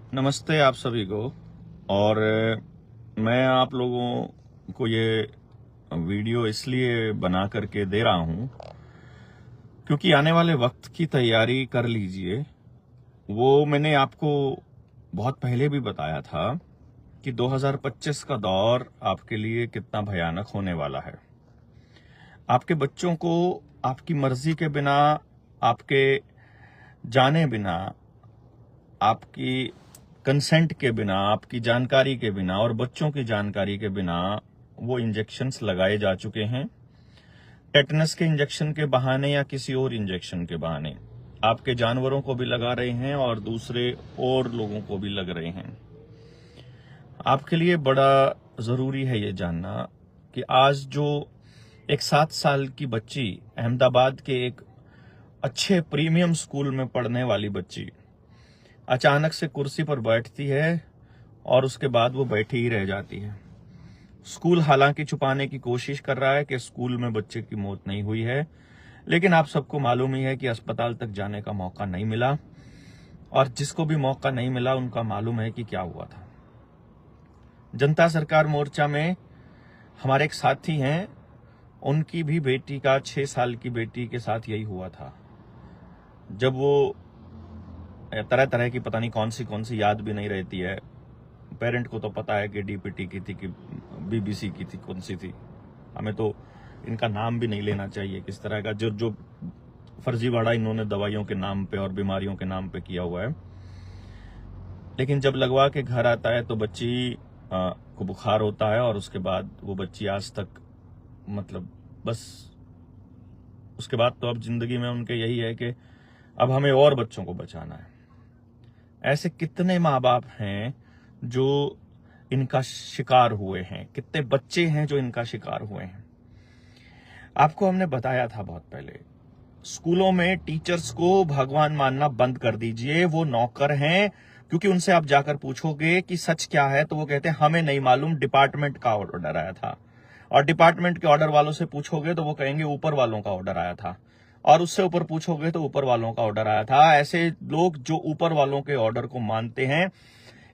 नमस्ते आप सभी को। और मैं आप लोगों को ये वीडियो इसलिए बना करके दे रहा हूं क्योंकि आने वाले वक्त की तैयारी कर लीजिए। वो मैंने आपको बहुत पहले भी बताया था कि 2025 का दौर आपके लिए कितना भयानक होने वाला है। आपके बच्चों को आपकी मर्जी के बिना, आपके जाने बिना, आपकी कंसेंट के बिना, आपकी जानकारी के बिना और बच्चों की जानकारी के बिना वो इंजेक्शंस लगाए जा चुके हैं। टेटनस के इंजेक्शन के बहाने या किसी और इंजेक्शन के बहाने आपके जानवरों को भी लगा रहे हैं और दूसरे और लोगों को भी लग रहे हैं। आपके लिए बड़ा जरूरी है ये जानना कि आज जो एक 7 साल की बच्ची, अहमदाबाद के एक अच्छे प्रीमियम स्कूल में पढ़ने वाली बच्ची, अचानक से कुर्सी पर बैठती है और उसके बाद वो बैठी ही रह जाती है। स्कूल हालांकि छुपाने की कोशिश कर रहा है कि स्कूल में बच्चे की मौत नहीं हुई है, लेकिन आप सबको मालूम ही है कि अस्पताल तक जाने का मौका नहीं मिला, और जिसको भी मौका नहीं मिला उनका मालूम है कि क्या हुआ था। जनता सरकार मोर्चा में हमारे एक साथी हैं, उनकी भी बेटी का 6 साल की बेटी के साथ यही हुआ था। जब वो तरह तरह की पता नहीं कौन सी याद भी नहीं रहती है। पेरेंट को तो पता है कि डीपीटी की थी कि बीबीसी की थी, कौन सी थी। हमें तो इनका नाम भी नहीं लेना चाहिए, किस तरह का जो फर्जीवाड़ा इन्होंने दवाइयों के नाम पे और बीमारियों के नाम पे किया हुआ है। लेकिन जब लगवा के घर आता है तो बच्ची को बुखार होता है और उसके बाद वो बच्ची आज तक, मतलब बस उसके बाद तो अब जिंदगी में उनके यही है कि अब हमें और बच्चों को बचाना है। ऐसे कितने माँ बाप हैं जो इनका शिकार हुए हैं, कितने बच्चे हैं जो इनका शिकार हुए हैं। आपको हमने बताया था बहुत पहले, स्कूलों में टीचर्स को भगवान मानना बंद कर दीजिए। वो नौकर हैं, क्योंकि उनसे आप जाकर पूछोगे कि सच क्या है तो वो कहते हैं हमें नहीं मालूम, डिपार्टमेंट का ऑर्डर आया था। और डिपार्टमेंट के ऑर्डर वालों से पूछोगे तो वो कहेंगे ऊपर वालों का ऑर्डर आया था, और उससे ऊपर पूछोगे तो ऊपर वालों का ऑर्डर आया था। ऐसे लोग जो ऊपर वालों के ऑर्डर को मानते हैं,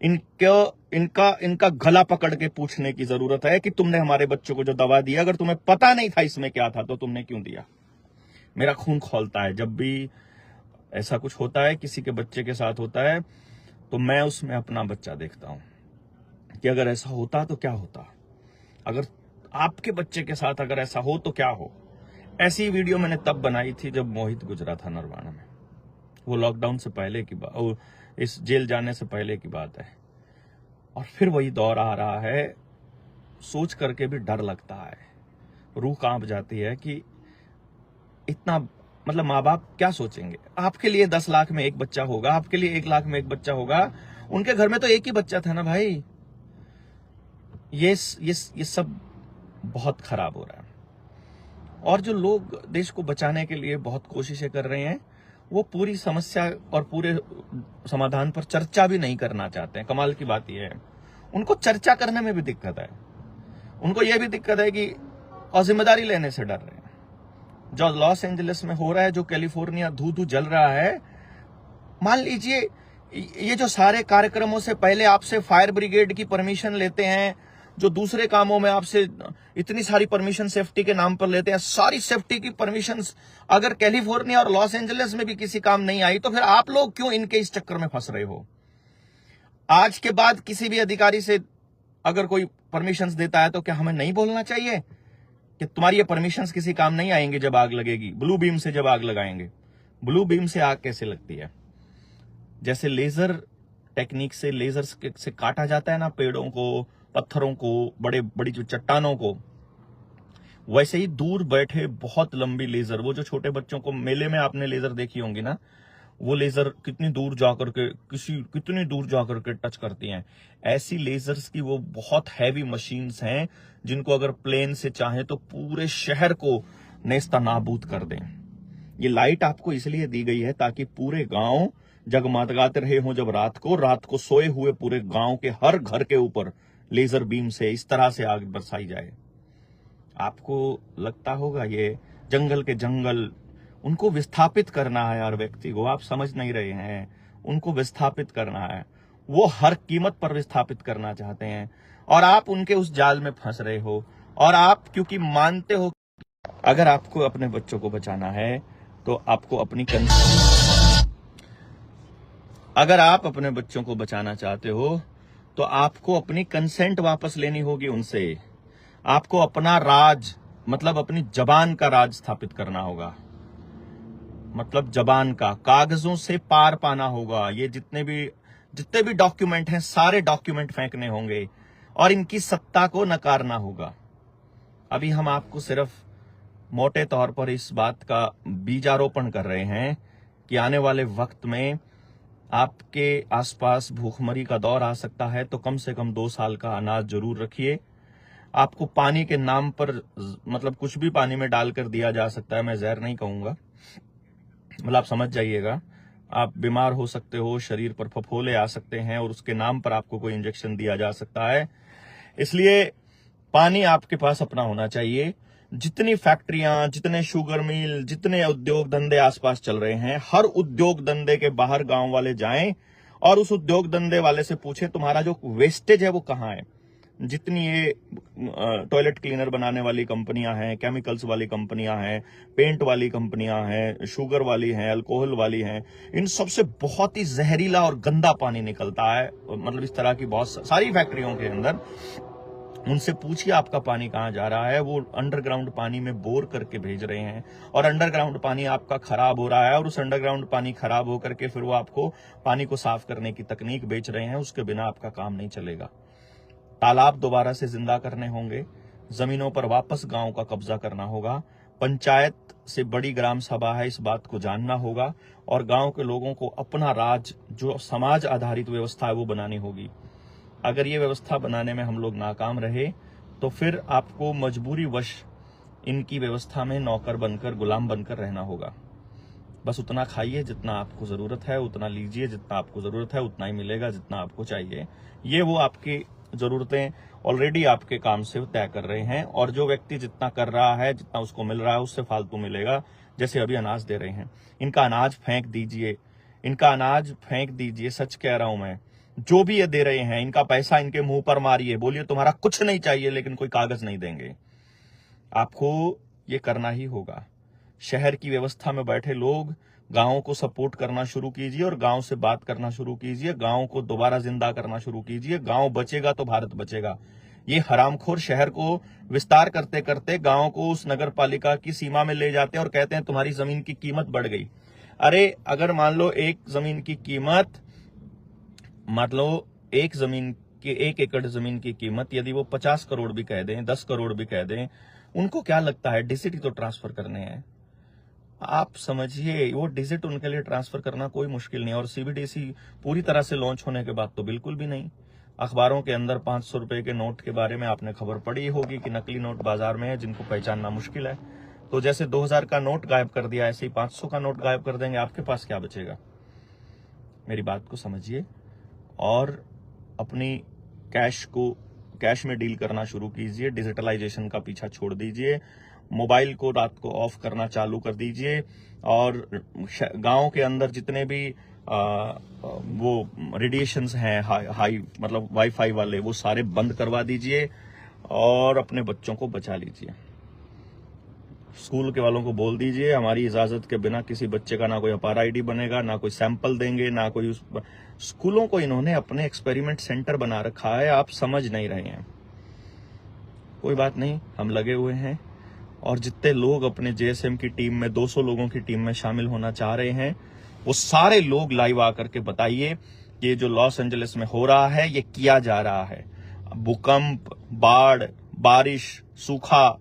इनका गला पकड़ के पूछने की जरूरत है कि तुमने हमारे बच्चों को जो दवा दिया, अगर तुम्हें पता नहीं था इसमें क्या था तो तुमने क्यों दिया। मेरा खून खौलता है जब भी ऐसा कुछ होता है, किसी के बच्चे के साथ होता है, तो मैं उसमें अपना बच्चा देखता हूं कि अगर ऐसा होता तो क्या होता, अगर आपके बच्चे के साथ अगर ऐसा हो तो क्या हो। ऐसी वीडियो मैंने तब बनाई थी जब मोहित गुजरा था नरवाना में। वो लॉकडाउन से पहले की बात, इस जेल जाने से पहले की बात है। और फिर वही दौर आ रहा है। सोच करके भी डर लगता है, रूह कांप जाती है कि इतना, मतलब माँ बाप क्या सोचेंगे। आपके लिए 10 लाख में एक बच्चा होगा, आपके लिए 1 लाख में एक बच्चा होगा, उनके घर में तो एक ही बच्चा था ना भाई। ये सब बहुत खराब हो रहा है। और जो लोग देश को बचाने के लिए बहुत कोशिशें कर रहे हैं, वो पूरी समस्या और पूरे समाधान पर चर्चा भी नहीं करना चाहते हैं। कमाल की बात यह है, उनको चर्चा करने में भी दिक्कत है। उनको यह भी दिक्कत है कि और जिम्मेदारी लेने से डर रहे हैं। जो लॉस एंजलिस में हो रहा है, जो कैलिफोर्निया धू धू जल रहा है, मान लीजिए ये जो सारे कार्यक्रमों से पहले आपसे फायर ब्रिगेड की परमिशन लेते हैं, जो दूसरे कामों में आपसे इतनी सारी परमिशन सेफ्टी के नाम पर लेते हैं, सारी सेफ्टी की परमिशन अगर कैलिफोर्निया और लॉस एंजलिस में भी किसी काम नहीं आई तो फिर आप लोग क्यों इनके इस चक्कर में फंस रहे हो। आज के बाद किसी भी अधिकारी से अगर कोई परमिशंस देता है तो क्या हमें नहीं बोलना चाहिए कि तुम्हारी ये परमिशंस किसी काम नहीं आएंगे जब आग लगेगी। ब्लू बीम से जब आग लगाएंगे, ब्लू बीम से आग कैसे लगती है, जैसे लेजर टेक्निक से, लेजर से काटा जाता है ना पेड़ों को, पत्थरों को, बड़ी जो चट्टानों को, वैसे ही दूर बैठे बहुत लंबी लेजर, वो जो छोटे बच्चों को मेले में आपने लेजर देखी होंगी ना, वो लेजर कितनी दूर जाकर के टच करती हैं। ऐसी लेजर्स की वो बहुत हैवी मशीन्स हैं जिनको अगर प्लेन से चाहे तो पूरे शहर को नेस्ता नाबूद कर दें। ये लाइट आपको इसलिए दी गई है ताकि पूरे गांव जगमगाते रहे हों जब रात को सोए हुए पूरे गांव के हर घर के ऊपर लेजर बीम से इस तरह से आग बरसाई जाए। आपको लगता होगा ये जंगल के जंगल, उनको विस्थापित करना है हर व्यक्ति को, आप समझ नहीं रहे हैं। उनको विस्थापित करना है। वो हर कीमत पर विस्थापित करना चाहते हैं, और आप उनके उस जाल में फंस रहे हो। और आप क्योंकि मानते हो, अगर आपको अपने बच्चों को बचाना है तो आपको अगर आप अपने बच्चों को बचाना चाहते हो तो आपको अपनी कंसेंट वापस लेनी होगी उनसे। आपको अपना राज, मतलब अपनी जबान का राज स्थापित करना होगा, मतलब जबान का, कागजों से पार पाना होगा। ये जितने भी डॉक्यूमेंट हैं, सारे डॉक्यूमेंट फेंकने होंगे और इनकी सत्ता को नकारना होगा। अभी हम आपको सिर्फ मोटे तौर पर इस बात का बीजारोपण कर रहे हैं कि आने वाले वक्त में आपके आसपास भूखमरी का दौर आ सकता है, तो कम से कम 2 साल का अनाज जरूर रखिए। आपको पानी के नाम पर, मतलब कुछ भी पानी में डालकर दिया जा सकता है, मैं जहर नहीं कहूंगा, मतलब आप समझ जाइएगा। आप बीमार हो सकते हो, शरीर पर फफोले आ सकते हैं और उसके नाम पर आपको कोई इंजेक्शन दिया जा सकता है। इसलिए पानी आपके पास अपना होना चाहिए। जितनी फैक्ट्रियां, जितने शुगर मिल, जितने उद्योग धंधे आसपास चल रहे हैं, हर उद्योग धंधे के बाहर गांव वाले जाएं और उस उद्योग धंधे वाले से पूछें तुम्हारा जो वेस्टेज है वो कहाँ है। जितनी ये टॉयलेट क्लीनर बनाने वाली कंपनियां हैं, केमिकल्स वाली कंपनियां हैं, पेंट वाली कंपनियां हैं, शुगर वाली हैं, अल्कोहल वाली हैं, इन सबसे बहुत ही जहरीला और गंदा पानी निकलता है। मतलब इस तरह की बहुत सारी फैक्ट्रियों के अंदर, उनसे पूछिए आपका पानी कहां जा रहा है। वो अंडरग्राउंड पानी में बोर करके भेज रहे हैं और अंडरग्राउंड पानी आपका खराब हो रहा है, और उस अंडरग्राउंड पानी खराब होकर के फिर वो आपको पानी को साफ करने की तकनीक बेच रहे हैं। उसके बिना आपका काम नहीं चलेगा। तालाब दोबारा से जिंदा करने होंगे, जमीनों पर वापस गांव का कब्जा करना होगा। पंचायत से बड़ी ग्राम सभा है, इस बात को जानना होगा, और गांव के लोगों को अपना राज, जो समाज आधारित व्यवस्था है, वो बनानी होगी। अगर ये व्यवस्था बनाने में हम लोग नाकाम रहे तो फिर आपको मजबूरी वश इनकी व्यवस्था में नौकर बनकर, गुलाम बनकर रहना होगा। बस उतना खाइए जितना आपको जरूरत है, उतना लीजिए जितना आपको जरूरत है, उतना ही मिलेगा जितना आपको चाहिए। ये वो आपकी जरूरतें ऑलरेडी आपके काम से तय कर रहे हैं, और जो व्यक्ति जितना कर रहा है, जितना उसको मिल रहा है, उससे फालतू मिलेगा। जैसे अभी अनाज दे रहे हैं, इनका अनाज फेंक दीजिए, इनका अनाज फेंक दीजिए। सच कह रहा हूं मैं, जो भी ये दे रहे हैं, इनका पैसा इनके मुंह पर मारिए, बोलिए तुम्हारा कुछ नहीं चाहिए, लेकिन कोई कागज नहीं देंगे। आपको ये करना ही होगा। शहर की व्यवस्था में बैठे लोग गांव को सपोर्ट करना शुरू कीजिए और गांव से बात करना शुरू कीजिए। गांव को दोबारा जिंदा करना शुरू कीजिए। गांव बचेगा तो भारत बचेगा। ये हरामखोर शहर को विस्तार करते करते गांव को उस नगर पालिका की सीमा में ले जाते हैं और कहते हैं तुम्हारी जमीन की कीमत बढ़ गई। अरे अगर मान लो एक जमीन की कीमत, मतलब एक एकड़ जमीन की कीमत यदि वो 50 करोड़ भी कह दें, 10 करोड़ भी कह दें, उनको क्या लगता है? डिजिट ही तो ट्रांसफर करने हैं। आप समझिए, वो डिजिट उनके लिए ट्रांसफर करना कोई मुश्किल नहीं। और सीबीडीसी पूरी तरह से लॉन्च होने के बाद तो बिल्कुल भी नहीं। अखबारों के अंदर 500 रुपए के नोट के बारे में आपने खबर पढ़ी होगी कि नकली नोट बाजार में है, जिनको पहचानना मुश्किल है। तो जैसे 2000 का नोट गायब कर दिया, ऐसे ही 500 का नोट गायब कर देंगे, आपके पास क्या बचेगा? मेरी बात को समझिए और अपनी कैश में डील करना शुरू कीजिए। डिजिटलाइजेशन का पीछा छोड़ दीजिए। मोबाइल को रात को ऑफ करना चालू कर दीजिए, और गांव के अंदर जितने भी वो रेडिएशंस हैं, हाई मतलब वाईफाई वाले, वो सारे बंद करवा दीजिए और अपने बच्चों को बचा लीजिए। स्कूल के वालों को बोल दीजिए हमारी इजाजत के बिना किसी बच्चे का ना कोई अपार आईडी बनेगा, ना कोई सैंपल देंगे, ना कोई स्कूलों को इन्होंने अपने एक्सपेरिमेंट सेंटर बना रखा है। आप समझ नहीं रहे हैं। कोई बात नहीं, हम लगे हुए हैं। और जितने लोग अपने जेएसएम की टीम में, 200 लोगों की टीम में शामिल होना चाह रहे हैं, वो सारे लोग लाइव आकर के बताइए कि ये जो लॉस एंजलिस में हो रहा है, ये किया जा रहा है। भूकंप, बाढ़, बारिश, सूखा,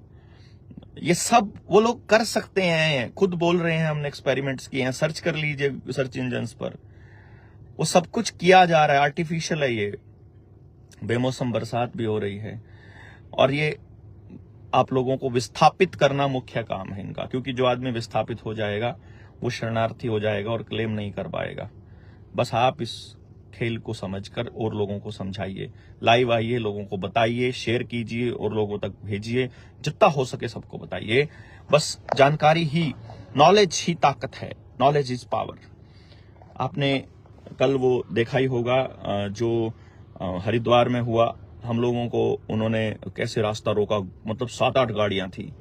ये सब वो लोग कर सकते हैं। खुद बोल रहे हैं हमने एक्सपेरिमेंट्स किए हैं। सर्च कर लीजिए सर्च इंजन्स पर, वो सब कुछ किया जा रहा है। आर्टिफिशियल है ये। बेमौसम बरसात भी हो रही है, और ये आप लोगों को विस्थापित करना मुख्य काम है इनका। क्योंकि जो आदमी विस्थापित हो जाएगा वो शरणार्थी हो जाएगा और क्लेम नहीं कर पाएगा। बस आप इस खेल को समझकर और लोगों को समझाइए। लाइव आइए, लोगों को बताइए, शेयर कीजिए और लोगों तक भेजिए। जितना हो सके सबको बताइए। बस जानकारी ही, नॉलेज ही ताकत है। Knowledge is power. आपने कल वो देखा ही होगा जो हरिद्वार में हुआ, हम लोगों को उन्होंने कैसे रास्ता रोका, मतलब 7-8 गाड़ियां थी।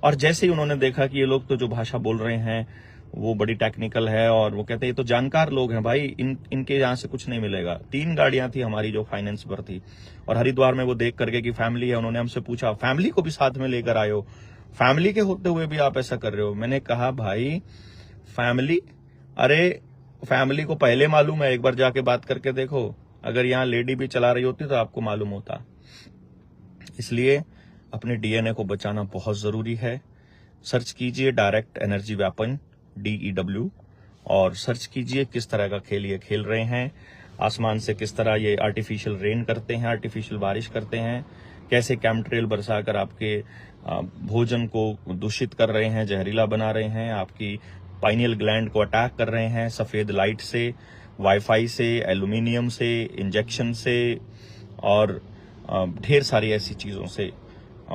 और जैसे ही उन्होंने देखा कि ये लोग तो जो भाषा बोल रहे हैं वो बड़ी टेक्निकल है, और वो कहते हैं ये तो जानकार लोग हैं भाई, इनके यहाँ से कुछ नहीं मिलेगा। 3 गाड़ियां थी हमारी जो फाइनेंस पर थी, और हरिद्वार में वो देख करके कि फैमिली है, उन्होंने हमसे पूछा फैमिली को भी साथ में लेकर आए हो, फैमिली के होते हुए भी आप ऐसा कर रहे हो। मैंने कहा भाई फैमिली, अरे फैमिली को पहले मालूम है, एक बार जाके बात करके देखो, अगर यहाँ लेडी भी चला रही होती तो आपको मालूम होता। इसलिए अपने डीएनए को बचाना बहुत जरूरी है। सर्च कीजिए डायरेक्ट एनर्जी वेपन DEW, और सर्च कीजिए किस तरह का खेल ये खेल रहे हैं, आसमान से किस तरह ये आर्टिफिशियल रेन करते हैं, आर्टिफिशियल बारिश करते हैं, कैसे कैम्पट्रेल बरसाकर आपके भोजन को दूषित कर रहे हैं, जहरीला बना रहे हैं, आपकी पाइनियल ग्लैंड को अटैक कर रहे हैं सफेद लाइट से, वाईफाई से, एल्यूमिनियम से, इंजेक्शन से, और ढेर सारी ऐसी चीजों से,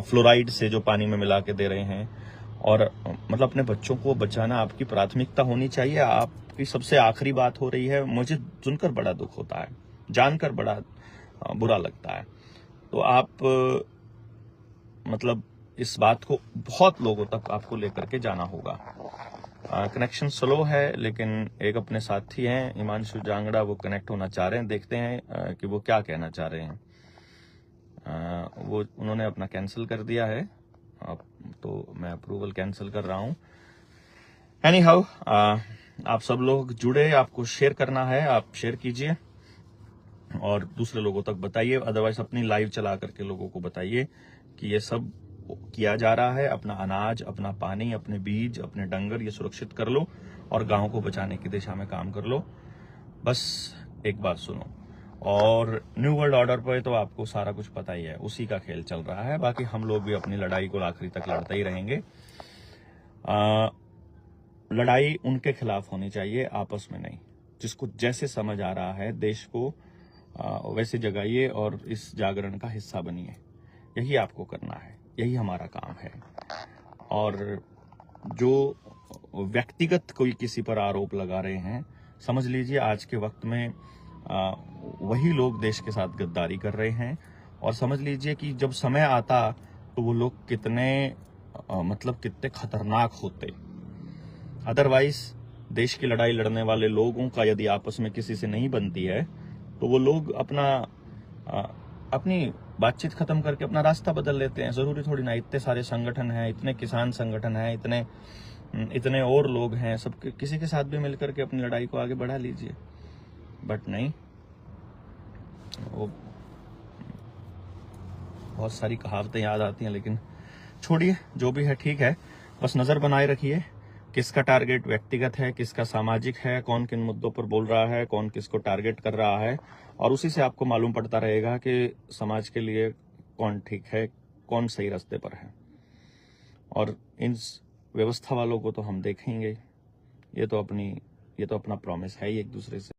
फ्लोराइड से जो पानी में मिला के दे रहे हैं। और मतलब अपने बच्चों को बचाना आपकी प्राथमिकता होनी चाहिए, आपकी सबसे आखिरी बात हो रही है। मुझे सुनकर बड़ा दुख होता है, जानकर बड़ा बुरा लगता है। तो आप मतलब इस बात को बहुत लोगों तक आपको लेकर के जाना होगा। कनेक्शन स्लो है, लेकिन एक अपने साथी हैं हिमांशु जांगड़ा, वो कनेक्ट होना चाह रहे हैं, देखते हैं कि वो क्या कहना चाह रहे हैं। वो उन्होंने अपना कैंसिल कर दिया है, तो मैं अप्रूवल कैंसिल कर रहा हूं। एनी हाउ, आप सब लोग जुड़े, आपको शेयर करना है, आप शेयर कीजिए और दूसरे लोगों तक बताइए। अदरवाइज अपनी लाइव चला करके लोगों को बताइए कि ये सब किया जा रहा है। अपना अनाज, अपना पानी, अपने बीज, अपने डंगर ये सुरक्षित कर लो और गांव को बचाने की दिशा में काम कर लो। बस एक बात सुनो, और न्यू वर्ल्ड ऑर्डर पर तो आपको सारा कुछ पता ही है, उसी का खेल चल रहा है। बाकी हम लोग भी अपनी लड़ाई को आखिरी तक लड़ते ही रहेंगे। लड़ाई उनके खिलाफ होनी चाहिए, आपस में नहीं। जिसको जैसे समझ आ रहा है देश को वैसे जगाइए और इस जागरण का हिस्सा बनिए। यही आपको करना है, यही हमारा काम है। और जो व्यक्तिगत कोई किसी पर आरोप लगा रहे हैं, समझ लीजिए आज के वक्त में वही लोग देश के साथ गद्दारी कर रहे हैं। और समझ लीजिए कि जब समय आता तो वो लोग कितने मतलब कितने खतरनाक होते। अदरवाइज देश की लड़ाई लड़ने वाले लोगों का यदि आपस में किसी से नहीं बनती है तो वो लोग अपनी बातचीत खत्म करके अपना रास्ता बदल लेते हैं। जरूरी थोड़ी ना, इतने सारे संगठन हैं, इतने किसान संगठन हैं, इतने और लोग हैं, सब किसी के साथ भी मिलकर के अपनी लड़ाई को आगे बढ़ा लीजिए। बट नहीं, वो बहुत सारी कहावतें याद आती हैं, लेकिन छोड़िए, जो भी है ठीक है। बस नजर बनाए रखिए, किसका टारगेट व्यक्तिगत है, किसका सामाजिक है, कौन किन मुद्दों पर बोल रहा है, कौन किसको टारगेट कर रहा है, और उसी से आपको मालूम पड़ता रहेगा कि समाज के लिए कौन ठीक है, कौन सही रास्ते पर है। और इन व्यवस्था वालों को तो हम देखेंगे, ये तो अपना प्रॉमिस है ही एक दूसरे से।